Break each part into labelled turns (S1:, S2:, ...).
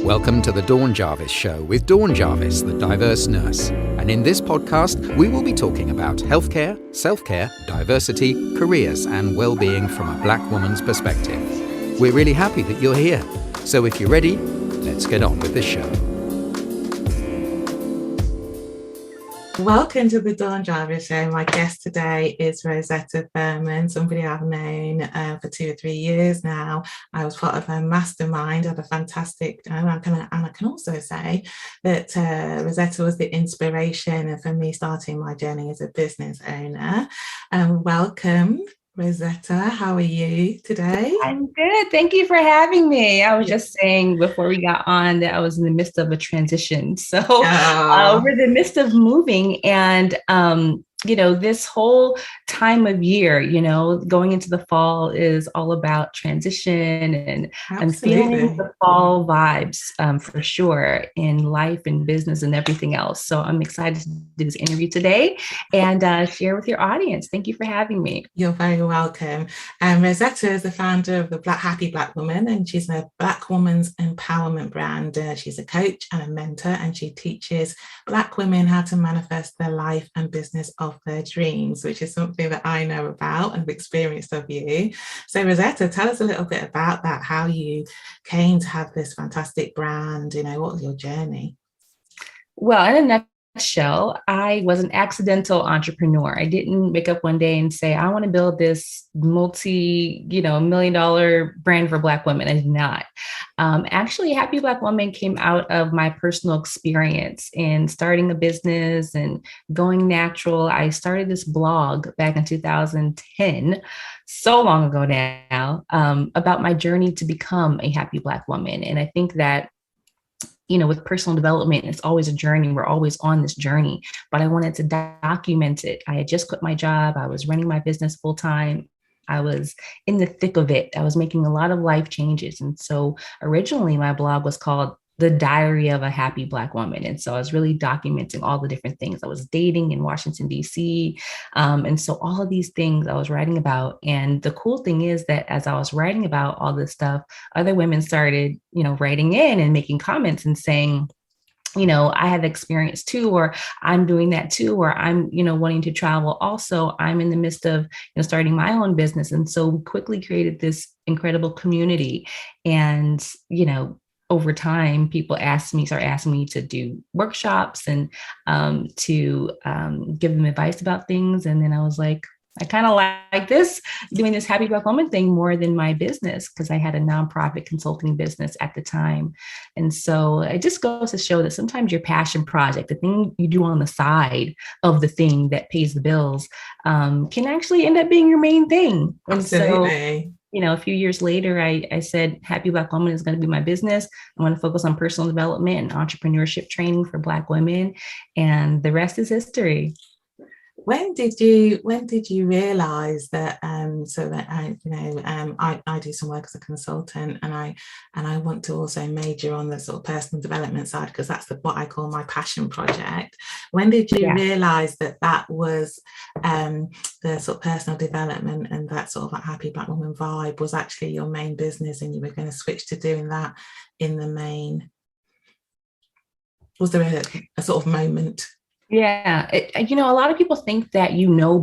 S1: Welcome to the Dawn Jarvis Show with Dawn Jarvis, the diverse nurse. And in this podcast, we will be talking about healthcare, self-care, diversity, careers, and well-being from a Black woman's perspective. We're really happy that you're here. So if you're ready, let's get on with the show.
S2: Welcome to the Dawn Jarvis Show. My guest today is Rosetta Thurman, somebody I've known for 2 or 3 years now. I was part of her mastermind, had a fantastic time. And I can also say that Rosetta was the inspiration for me starting my journey as a business owner. Welcome, Rosetta. How are you today?
S3: I'm good. Thank you for having me. I was just saying before we got on that I was in the midst of a transition. So we're in the midst of moving and, this whole time of year, going into the fall is all about transition and I'm feeling the fall vibes for sure in life and business and everything else. So I'm excited to do this interview today and share with your audience. Thank you for having me.
S2: You're very welcome. Rosetta is the founder of the Happy Black Woman, and she's a Black woman's empowerment brand. She's a coach and a mentor, and she teaches Black women how to manifest their life and business of their dreams, which is something that I know about and have experienced of you. So Rosetta, tell us a little bit about that, how you came to have this fantastic brand, what was your journey?
S3: Well, in a nutshell, I was an accidental entrepreneur. I didn't wake up one day and say, I want to build this $1 million brand for Black women. I did not. Actually, Happy Black Woman came out of my personal experience in starting a business and going natural. I started this blog back in 2010, so long ago now, about my journey to become a happy Black woman. And I think that with personal development, it's always a journey. We're always on this journey, but I wanted to document it. I had just quit my job. I was running my business full time. I was in the thick of it. I was making a lot of life changes. And so originally my blog was called The Diary of a Happy Black Woman. And so I was really documenting all the different things. I was dating in Washington, D.C. And so all of these things I was writing about. And the cool thing is that as I was writing about all this stuff, other women started, writing in and making comments and saying, I had experience too, or I'm doing that too, or I'm, wanting to travel. Also, I'm in the midst of, starting my own business. And so we quickly created this incredible community. And, over time, people start asking me to do workshops and to give them advice about things. And then I was like, I kind of like doing this Happy Black Woman thing more than my business, because I had a nonprofit consulting business at the time. And so it just goes to show that sometimes your passion project, the thing you do on the side of the thing that pays the bills, can actually end up being your main thing. And
S2: Absolutely.
S3: So, a few years later, I said, Happy Black Woman is going to be my business. I want to focus on personal development and entrepreneurship training for Black women. And the rest is history.
S2: When did you realize that so that I do some work as a consultant and I want to also major on the sort of personal development side, because that's what I call my passion project. When did you realize that was the sort of personal development and that sort of like Happy Black Woman vibe was actually your main business and you were going to switch to doing that in the main? Was there a sort of moment?
S3: Yeah. A lot of people think that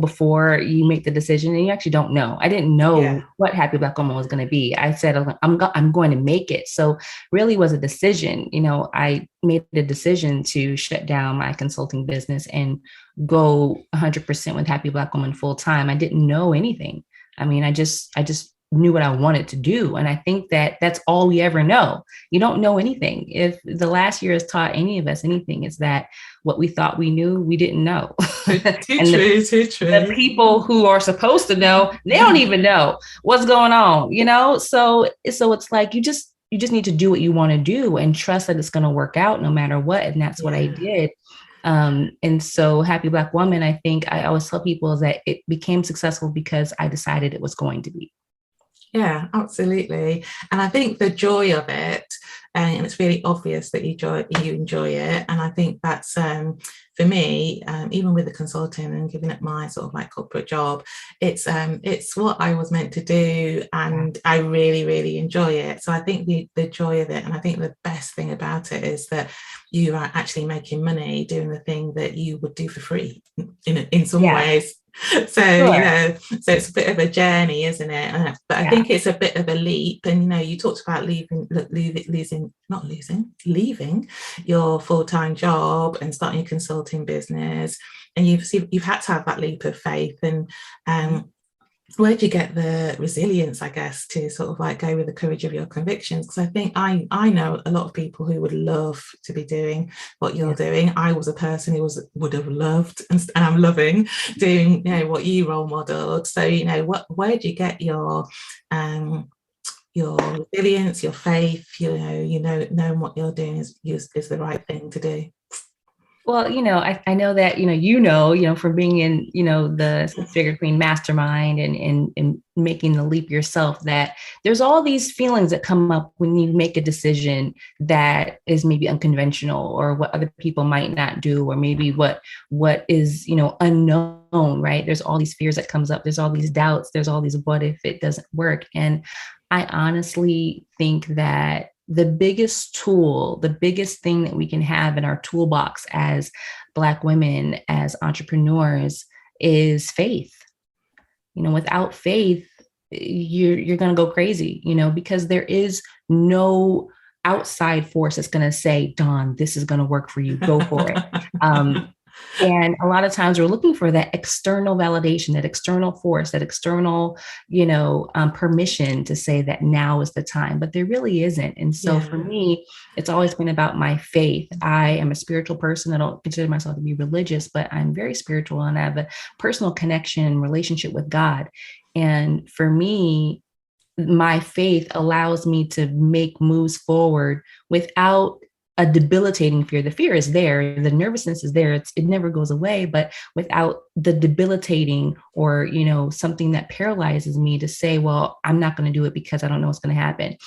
S3: before you make the decision, and you actually don't know. I didn't know what Happy Black Woman was going to be. I said, I'm going to make it. So really was a decision. I made the decision to shut down my consulting business and go 100% with Happy Black Woman full time. I didn't know anything. I mean, I just knew what I wanted to do. And I think that that's all we ever know. You don't know anything. If the last year has taught any of us anything, it's that what we thought we knew, we didn't know.
S2: Too true.
S3: The people who are supposed to know, they don't even know what's going on, So it's like, you just need to do what you want to do and trust that it's going to work out no matter what. And that's what I did. And so Happy Black Woman, I think I always tell people is that it became successful because I decided it was going to be.
S2: Yeah, absolutely. And I think the joy of it and it's really obvious that you enjoy it. And I think that's for me, even with the consulting and giving it my sort of like corporate job, it's what I was meant to do, and I really, really enjoy it. So I think the joy of it, and I think the best thing about it is that you are actually making money doing the thing that you would do for free in some ways. So sure. So it's a bit of a journey, isn't it? But I think it's a bit of a leap. And you talked about leaving your full-time job and starting your consulting business, and you've had to have that leap of faith. And where do you get the resilience, I guess, to sort of like go with the courage of your convictions? Because I think I know a lot of people who would love to be doing what you're doing. I was a person who would have loved, and I'm loving doing what you role modeled. So where do you get your resilience, your faith? Knowing what you're doing is the right thing to do.
S3: Well, I know that, from being in, the Six-Figure Queen mastermind and making the leap yourself, that there's all these feelings that come up when you make a decision that is maybe unconventional, or what other people might not do, or maybe what is, unknown, right? There's all these fears that comes up. There's all these doubts. There's all these, what if it doesn't work? And I honestly think that the biggest tool, the biggest thing that we can have in our toolbox as Black women, as entrepreneurs, is faith. Without faith, you're going to go crazy, because there is no outside force that's going to say, Dawn, this is going to work for you. Go for it. And a lot of times we're looking for that external validation, that external force, that external, permission to say that now is the time, but there really isn't. And so for me, it's always been about my faith. I am a spiritual person. I don't consider myself to be religious, but I'm very spiritual, and I have a personal connection, relationship with God. And for me, my faith allows me to make moves forward without a debilitating fear. The fear is there, the nervousness is there, it never goes away, but without the debilitating or, something that paralyzes me to say, well, I'm not going to do it because I don't know what's going to happen.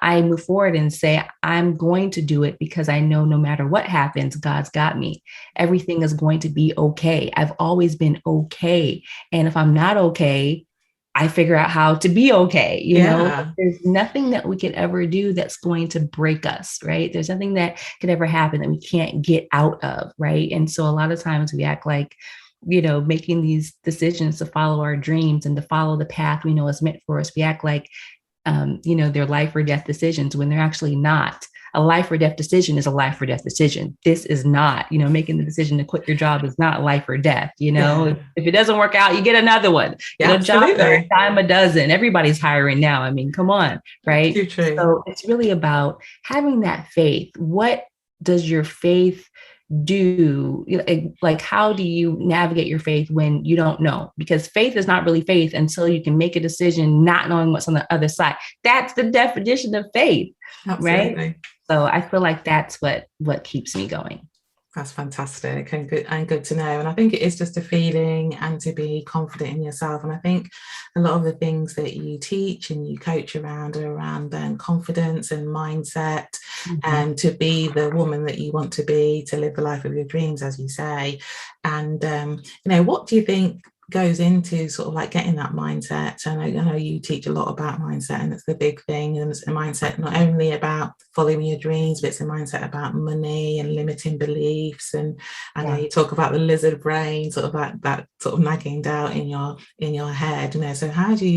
S3: I move forward and say, I'm going to do it because I know no matter what happens, God's got me. Everything is going to be okay. I've always been okay. And if I'm not okay, I figure out how to be okay. There's nothing that we could ever do that's going to break us, right? There's nothing that could ever happen that we can't get out of, right? And so a lot of times we act like, making these decisions to follow our dreams and to follow the path we know is meant for us. We act like, they're life or death decisions when they're actually not. A life or death decision is a life or death decision. This is not, making the decision to quit your job is not life or death. If it doesn't work out, you get another one. Jobs are a dime a dozen. Everybody's hiring now. I mean, come on, right?
S2: Too true.
S3: So it's really about having that faith. What does your faith do? Like, how do you navigate your faith when you don't know? Because faith is not really faith until you can make a decision not knowing what's on the other side. That's the definition of faith.
S2: Absolutely.
S3: Right? So I feel like that's what keeps me going.
S2: That's fantastic and good to know. And I think it is just a feeling, and to be confident in yourself. And I think a lot of the things that you teach and you coach around are around confidence and mindset, and to be the woman that you want to be, to live the life of your dreams, as you say. And what do you think goes into sort of like getting that mindset? I know you teach a lot about mindset, and it's the big thing. And it's a mindset not only about following your dreams, but it's a mindset about money and limiting beliefs. And I know you talk about the lizard brain, sort of that sort of nagging doubt in your head. So how do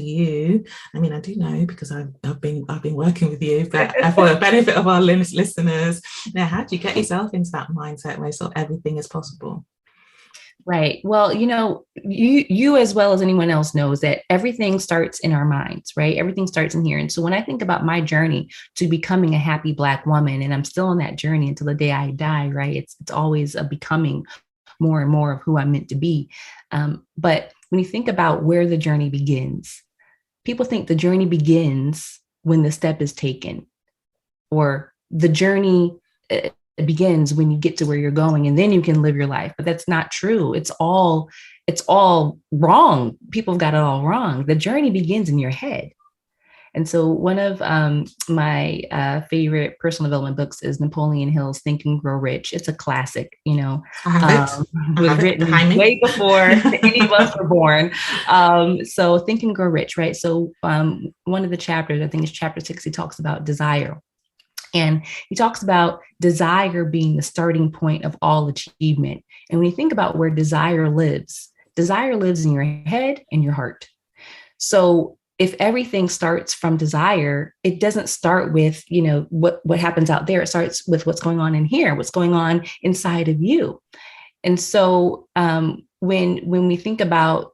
S2: you? I mean, I do know because I've been working with you, but for the benefit of our listeners, how do you get yourself into that mindset where sort of everything is possible?
S3: Right. Well, you as well as anyone else knows that everything starts in our minds, right? Everything starts in here. And so when I think about my journey to becoming a happy Black woman, and I'm still on that journey until the day I die, right? It's always a becoming more and more of who I'm meant to be. But when you think about where the journey begins, people think the journey begins when the step is taken, or the journey it begins when you get to where you're going, and then you can live your life. But that's not true. It's all wrong. People have got it all wrong. The journey begins in your head. And so one of my favorite personal development books is Napoleon Hill's Think and Grow Rich. It's a classic,
S2: I have it.
S3: It was written way before any of us were born. So Think and Grow Rich, right? So one of the chapters, I think it's chapter 6, he talks about desire. And he talks about desire being the starting point of all achievement. And when you think about where desire lives in your head and your heart. So if everything starts from desire, it doesn't start with, what happens out there. It starts with what's going on in here, what's going on inside of you. And so when we think about,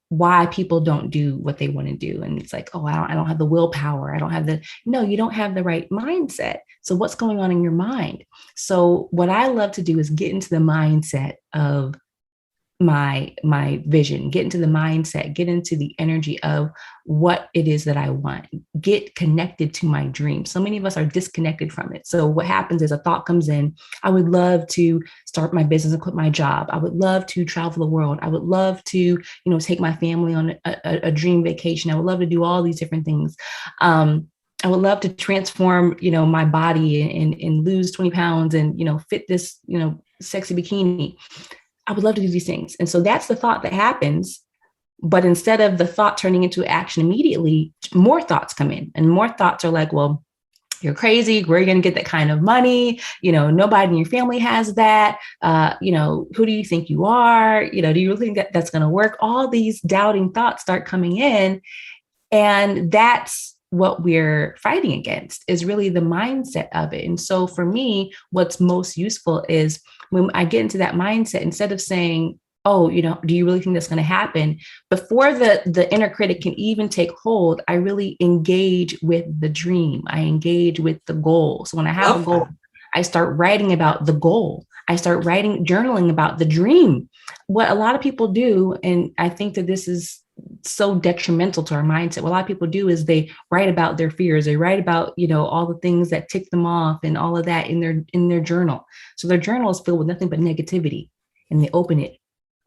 S3: why people don't do what they want to do, and it's like, oh, I don't have the willpower. I don't have you don't have the right mindset. So what's going on in your mind? So what I love to do is get into the mindset of my vision, get into the mindset, get into the energy of what it is that I want, get connected to my dream. So many of us are disconnected from it. So what happens is a thought comes in. I would love to start my business and quit my job. I would love to travel the world. I would love to, take my family on a dream vacation. I would love to do all these different things. I would love to transform, my body and lose 20 pounds and, fit this, sexy bikini. I would love to do these things. And so that's the thought that happens. But instead of the thought turning into action immediately, more thoughts come in, and more thoughts are like, well, you're crazy. Where are you going to get that kind of money? Nobody in your family has that. Who do you think you are? Do you really think that that's going to work? All these doubting thoughts start coming in. And that's what we're fighting against, is really the mindset of it. And so for me, what's most useful is when I get into that mindset, instead of saying, oh, do you really think that's going to happen? Before the inner critic can even take hold, I really engage with the dream. I engage with the goal. So when I have a goal, I start writing about the goal. I start journaling about the dream. What a lot of people do, and I think that this is so detrimental to our mindset. What a lot of people do is they write about their fears. They write about, all the things that tick them off and all of that in their journal. So their journal is filled with nothing but negativity, and they open it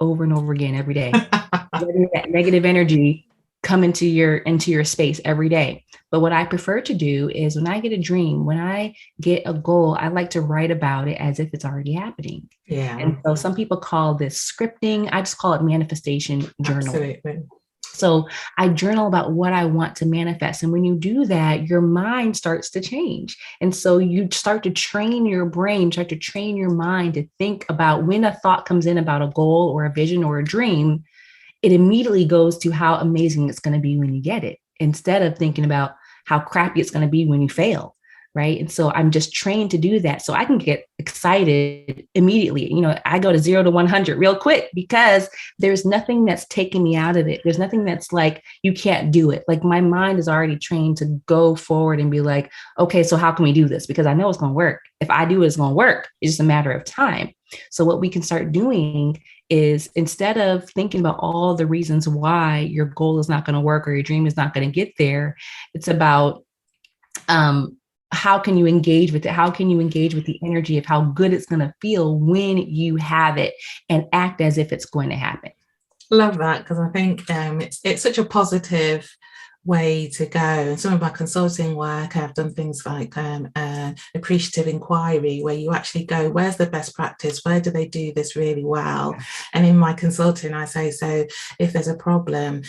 S3: over and over again every day. Letting that negative energy come into your space every day. But what I prefer to do is when I get a dream, when I get a goal, I like to write about it as if it's already happening.
S2: Yeah.
S3: And so some people call this scripting. I just call it manifestation journaling.
S2: Absolutely.
S3: So I journal about what I want to manifest. And when you do that, your mind starts to change. And so you start to train your brain, start to train your mind to think about when a thought comes in about a goal or a vision or a dream, it immediately goes to how amazing it's going to be when you get it, instead of thinking about how crappy it's going to be when you fail. Right. And so I'm just trained to do that. So I can get excited immediately. I go to 0 to 100 real quick, because there's nothing that's taking me out of it. There's nothing that's like, you can't do it. Like, my mind is already trained to go forward and be like, okay, so how can we do this? Because I know it's going to work. If I do it, it's going to work. It's just a matter of time. So what we can start doing is, instead of thinking about all the reasons why your goal is not going to work or your dream is not going to get there, it's about, how can you engage with it? How can you engage with the energy of how good it's going to feel when you have it, and act as if it's going to happen?
S2: Love that, because I think it's such a positive way to go. And some of my consulting work, I've done things like appreciative inquiry, where you actually go, where's the best practice? Where do they do this really well? And in my consulting, I say, so if there's a problem,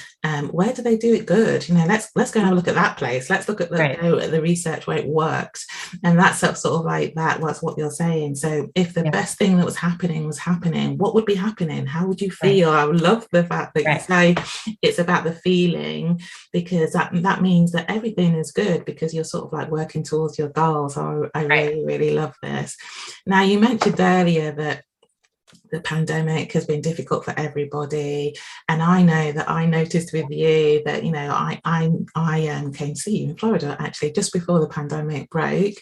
S2: where do they do it good? Let's go and have a look at that place. Let's look at the research where it works. And that's sort of like that. That's what you're saying. So if the best thing that was happening, what would be happening? How would you feel? I love the fact that you say it's about the feeling, because that means that everything is good, because you're sort of like working towards your goals. So I really, really love this. Now, you mentioned earlier that the pandemic has been difficult for everybody, and I know that I noticed with you that I came to see you in Florida actually just before the pandemic broke,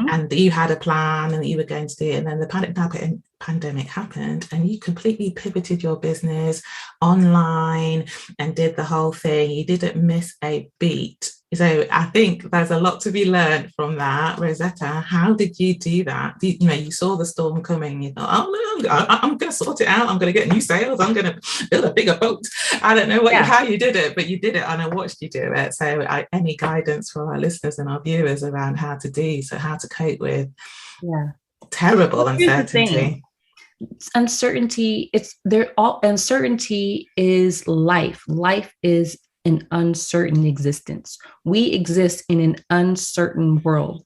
S2: and you had a plan and that you were going to do it, and then the pandemic happened, and you completely pivoted your business online and did the whole thing. You didn't miss a beat. So I think there's a lot to be learned from that. Rosetta, how did you do that? You saw the storm coming. You thought, oh no, I'm going to sort it out. I'm going to get new sails. I'm going to build a bigger boat. I don't know how you did it, but you did it, and I watched you do it. So any guidance for our listeners and our viewers around how to cope with terrible uncertainty.
S3: Uncertainty, uncertainty is life. Life is an uncertain existence. We exist in an uncertain world.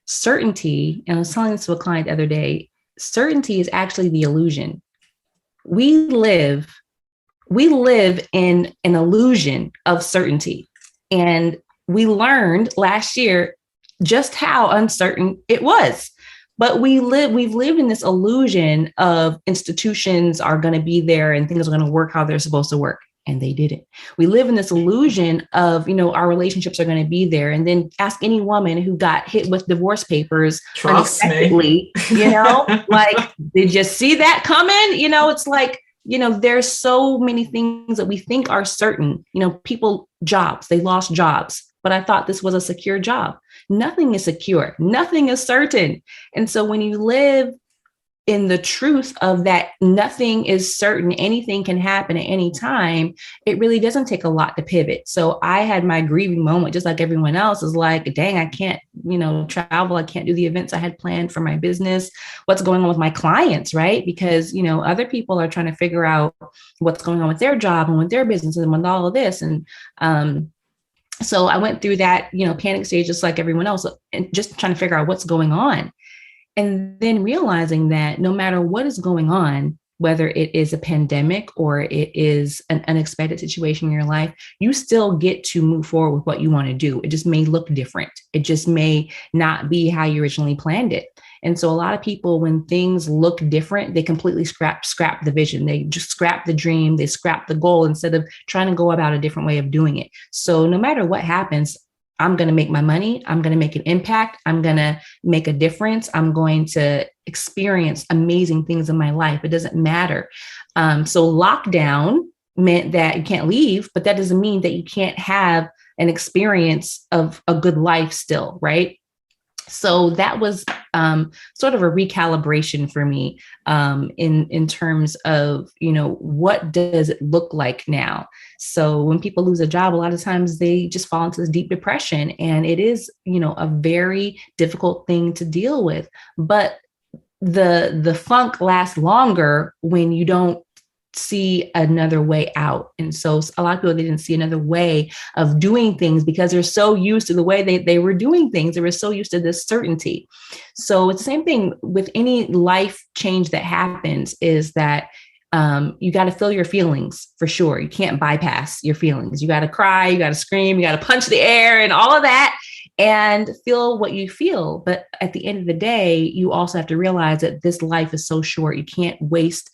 S3: Certainty, and I was telling this to a client the other day, certainty is actually the illusion. We live in an illusion of certainty. And we learned last year just how uncertain it was. But we've lived in this illusion of institutions are going to be there and things are going to work how they're supposed to work. And they didn't. We live in this illusion of, our relationships are going to be there. And then ask any woman who got hit with divorce papers unexpectedly, like, did you see that coming? It's like, there's so many things that we think are certain, people, jobs, they lost jobs. But I thought this was a secure job. Nothing is secure. Nothing is certain. And so when you live in the truth of that nothing is certain, anything can happen at any time, it really doesn't take a lot to pivot. So I had my grieving moment, just like everyone else, is like, dang, I can't, travel. I can't do the events I had planned for my business. What's going on with my clients, right? Because, other people are trying to figure out what's going on with their job and with their business and with all of this. And, so I went through that, panic stage, just like everyone else, and just trying to figure out what's going on. And then realizing that no matter what is going on, whether it is a pandemic or it is an unexpected situation in your life, you still get to move forward with what you want to do. It just may look different. It just may not be how you originally planned it. And so a lot of people, when things look different, they completely scrap the vision. They just scrap the dream. They scrap the goal instead of trying to go about a different way of doing it. So no matter what happens, I'm going to make my money. I'm going to make an impact. I'm going to make a difference. I'm going to experience amazing things in my life. It doesn't matter. So lockdown meant that you can't leave, but that doesn't mean that you can't have an experience of a good life still, right? So that was sort of a recalibration for me in terms of, what does it look like now? So when people lose a job, a lot of times they just fall into this deep depression, and it is, a very difficult thing to deal with. But the funk lasts longer when you don't see another way out. And so a lot of people, they didn't see another way of doing things because they're so used to the way they were doing things. They were so used to this certainty. So it's the same thing with any life change that happens, is that you got to feel your feelings for sure. You can't bypass your feelings. You got to cry, you got to scream, you got to punch the air and all of that and feel what you feel. But at the end of the day, you also have to realize that this life is so short. You can't waste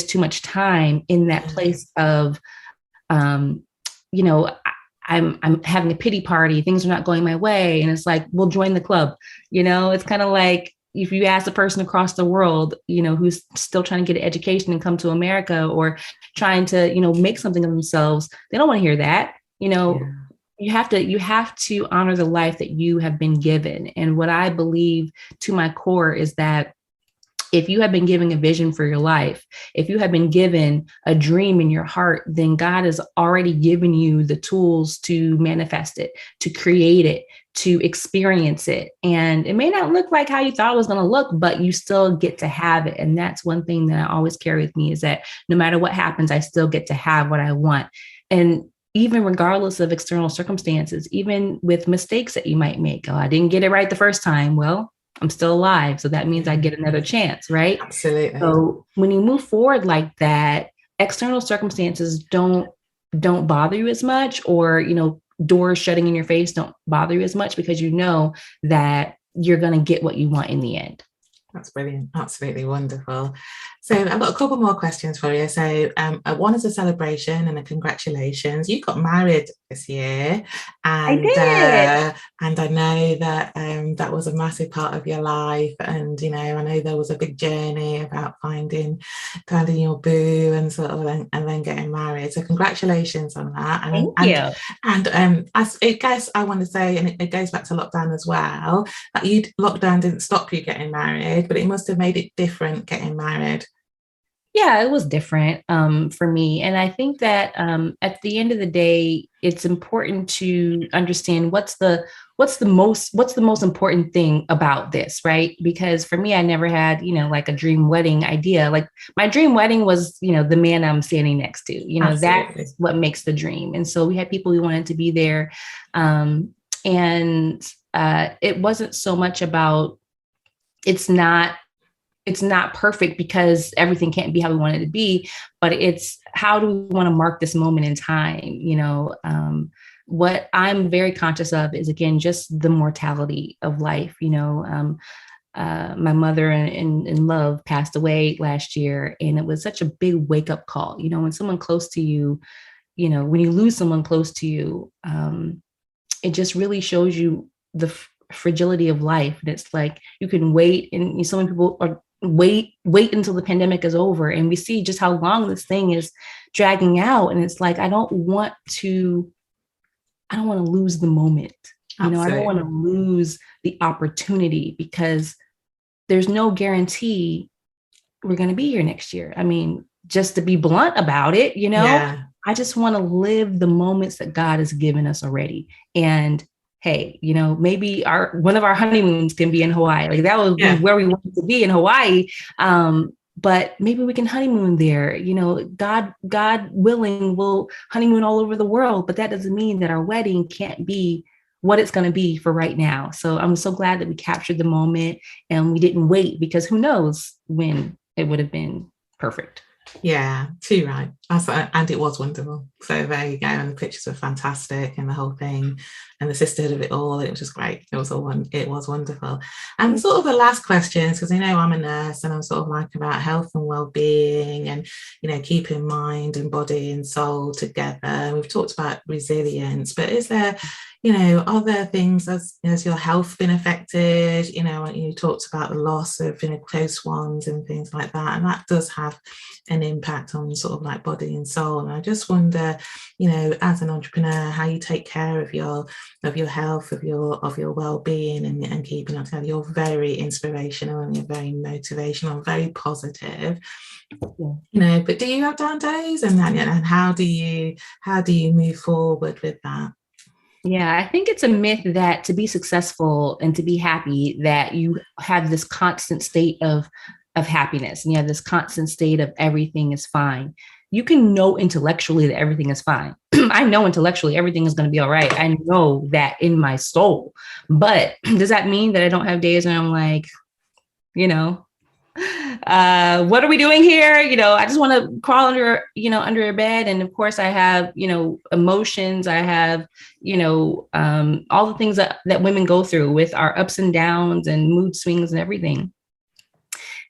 S3: too much time in that place of, I'm having a pity party. Things are not going my way. And it's like, well, join the club. It's kind of like if you ask a person across the world, who's still trying to get an education and come to America, or trying to, make something of themselves, they don't want to hear that. You have to honor the life that you have been given. And what I believe to my core is that if you have been given a vision for your life, if you have been given a dream in your heart, then God has already given you the tools to manifest it, to create it, to experience it. And it may not look like how you thought it was going to look, but you still get to have it. And that's one thing that I always carry with me, is that no matter what happens, I still get to have what I want. And even regardless of external circumstances, even with mistakes that you might make. Oh, I didn't get it right the first time. Well, I'm still alive. So that means I get another chance, right?
S2: Absolutely.
S3: So when you move forward like that, external circumstances don't bother you as much, or, doors shutting in your face don't bother you as much, because you know that you're going to get what you want in the end.
S2: That's brilliant. Absolutely wonderful. So I've got a couple more questions for you. So one is a celebration and a congratulations. You got married this year, and
S3: I did.
S2: And I know that that was a massive part of your life. And I know there was a big journey about finding your boo and sort of and then getting married. So congratulations on that. And,
S3: Thank you.
S2: And I guess I want to say, and it goes back to lockdown as well, that lockdown didn't stop you getting married, but it must have made it different getting married.
S3: Yeah, it was different for me. And I think that at the end of the day, it's important to understand what's the most important thing about this, right? Because for me, I never had, like a dream wedding idea. Like my dream wedding was, the man I'm standing next to,
S2: Absolutely.
S3: that's what makes the dream. And so we had people who wanted to be there. And it wasn't so much about, it's not perfect because everything can't be how we want it to be, but it's how do we want to mark this moment in time? What I'm very conscious of is, again, just the mortality of life. My mother in love passed away last year, and it was such a big wake up call. When someone close to you, when you lose someone close to you, it just really shows you the fragility of life. And it's like you can wait, and so many people are wait until the pandemic is over, and we see just how long this thing is dragging out. And it's like I don't want to lose the moment.
S2: Absolutely.
S3: I don't want to lose the opportunity, because there's no guarantee we're going to be here next year. I mean, just to be blunt about it,
S2: Yeah.
S3: I just want to live the moments that God has given us already. And hey, maybe one of our honeymoons can be in Hawaii. Like that would be where we want to be, in Hawaii. But maybe we can honeymoon there. God willing, we'll honeymoon all over the world. But that doesn't mean that our wedding can't be what it's going to be for right now. So I'm so glad that we captured the moment and we didn't wait, because who knows when it would have been perfect.
S2: Yeah, too right. And it was wonderful. So there you go. And the pictures were fantastic, and the whole thing, and the sisterhood of it all. It was just great. It was wonderful. And sort of the last questions, because I'm a nurse, and I'm sort of like about health and well-being, and keeping mind and body and soul together. We've talked about resilience, but is there are there things, has your health been affected? You talked about the loss of close ones and things like that, and that does have an impact on sort of like body and soul. And I just wonder, as an entrepreneur, how you take care of your health, of your well-being, and keeping it together. You're very inspirational, and you're very motivational, very positive. But do you have down days, and how do you move forward with that?
S3: Yeah, I think it's a myth that to be successful and to be happy, that you have this constant state of happiness, and you have this constant state of everything is fine. You can know intellectually that everything is fine. I know intellectually everything is going to be all right. I know that in my soul. But does that mean that I don't have days when I'm like, what are we doing here? I just want to crawl under a bed. And of course I have, emotions. I have, all the things that women go through with our ups and downs and mood swings and everything.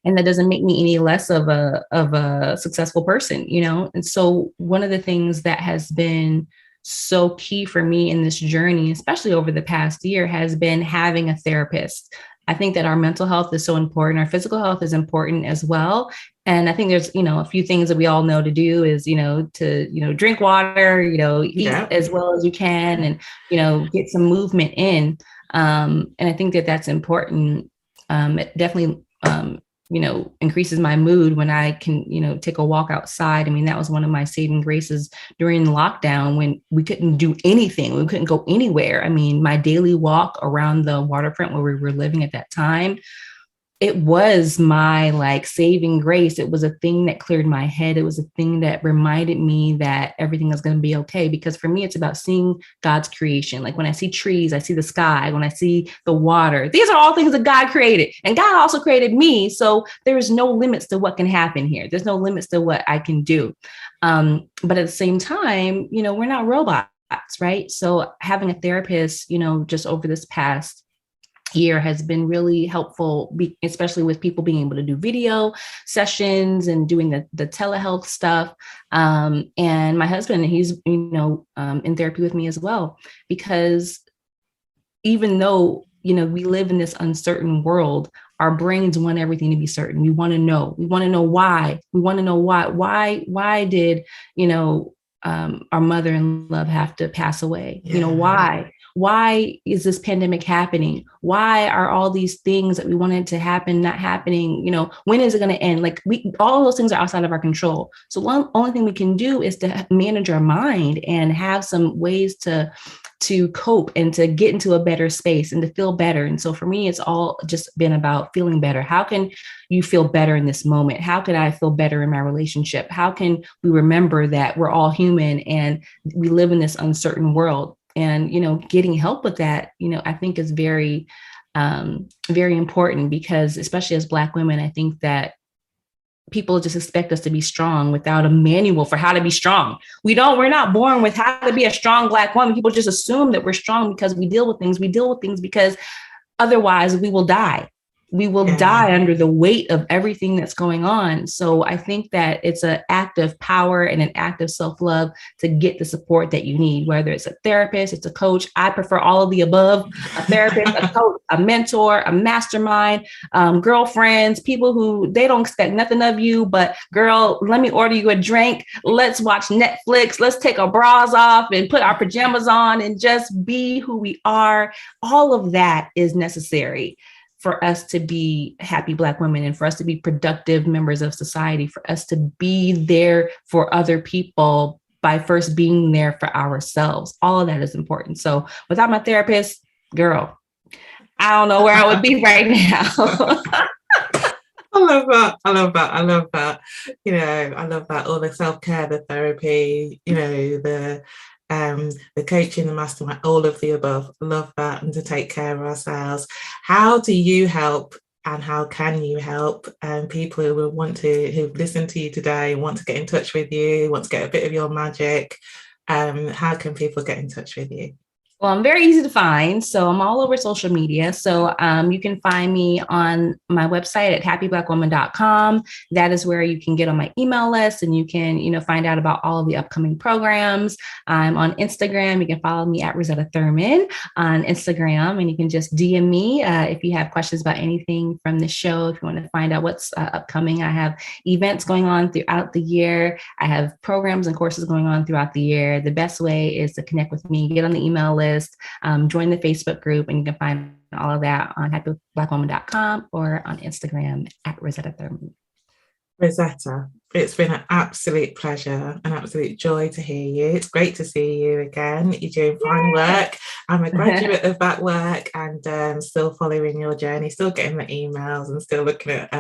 S3: And that doesn't make me any less of a successful person, And so one of the things that has been so key for me in this journey, especially over the past year, has been having a therapist. I think that our mental health is so important. Our physical health is important as well. And I think there's, a few things that we all know to do is, to, drink water, eat as well as you can, and, get some movement in. And I think that that's important. It definitely, increases my mood when I can, take a walk outside. I mean, that was one of my saving graces during lockdown, when we couldn't do anything. We couldn't go anywhere. I mean, my daily walk around the waterfront where we were living at that time, it was my saving grace. It was a thing that cleared my head. It was a thing that reminded me that everything is going to be okay. Because for me, it's about seeing God's creation. Like when I see trees, I see the sky. When I see the water, these are all things that God created, and God also created me. So there is no limits to what can happen here. There's no limits to what I can do. But at the same time, we're not robots, right? So having a therapist, just over this past year has been really helpful, especially with people being able to do video sessions and doing the telehealth stuff. And my husband, he's, in therapy with me as well, because even though, we live in this uncertain world, our brains want everything to be certain. We want to know why. We want to know why did, our mother in love have to pass away?
S2: Yeah.
S3: why is this pandemic happening? Why are all these things that we wanted to happen not happening? You know, when is it going to end? Like all of those things are outside of our control. So one only thing we can do is to manage our mind and have some ways to cope and to get into a better space and to feel better. And so for me, it's all just been about feeling better. How can you feel better in this moment? How can I feel better in my relationship? How can we remember that we're all human and we live in this uncertain world? And, you know, getting help with that, you know, I think is very, very important, because especially as Black women, I think that people just expect us to be strong without a manual for how to be strong. We're not born with how to be a strong Black woman. People just assume that we're strong because we deal with things. We deal with things because otherwise we will die. We will die under the weight of everything that's going on. So I think that it's an act of power and an act of self-love to get the support that you need, whether it's a therapist, it's a coach. I prefer all of the above: a therapist, a coach, a mentor, a mastermind, girlfriends, people who they don't expect nothing of you, but girl, let me order you a drink. Let's watch Netflix. Let's take our bras off and put our pajamas on and just be who we are. All of that is necessary for us to be happy Black women and for us to be productive members of society, for us to be there for other people by first being there for ourselves. All of that is important. So without my therapist, girl, I don't know where I would be right now.
S2: I love that. I love that. I love that. You know, I love that. All the self-care, the therapy, you know, the coaching, the mastermind, all of the above. Love that. And to take care of ourselves. How do you help, and how can you help people who've listened to you today, want to get in touch with you, want to get a bit of your magic? How can people get in touch with you?
S3: Well, I'm very easy to find. So I'm all over social media. So you can find me on my website at happyblackwoman.com. That is where you can get on my email list and you can, you know, find out about all of the upcoming programs. I'm on Instagram. You can follow me at Rosetta Thurman on Instagram, and you can just DM me if you have questions about anything from the show. If you want to find out what's upcoming, I have events going on throughout the year. I have programs and courses going on throughout the year. The best way is to connect with me, get on the email list, join the Facebook group, and you can find all of that on happyblackwoman.com or on Instagram at Rosetta Thurman.
S2: Rosetta, it's been an absolute pleasure, an absolute joy to hear you. It's great to see you again. You're doing fine work. I'm a graduate of that work and still following your journey, still getting the emails and still looking at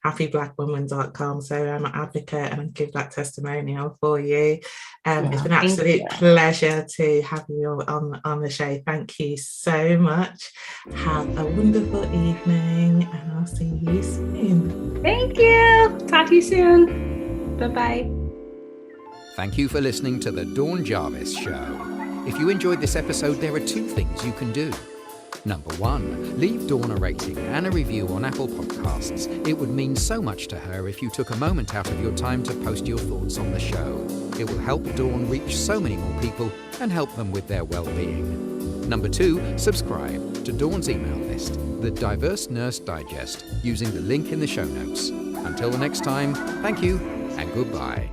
S2: happyblackwoman.com. So I'm an advocate and I give that testimonial for you. It's been an absolute pleasure to have you on the show. Thank you so much. Have a wonderful evening and I'll see you soon.
S3: Thank you. Talk to you soon. Bye-bye.
S1: Thank you for listening to The Dawn Jarvis Show. If you enjoyed this episode, there are two things you can do. Number one, leave Dawn a rating and a review on Apple Podcasts. It would mean so much to her if you took a moment out of your time to post your thoughts on the show. It will help Dawn reach so many more people and help them with their well-being. Number two, subscribe to Dawn's email list, The Diverse Nurse Digest, using the link in the show notes. Until the next time, thank you and goodbye.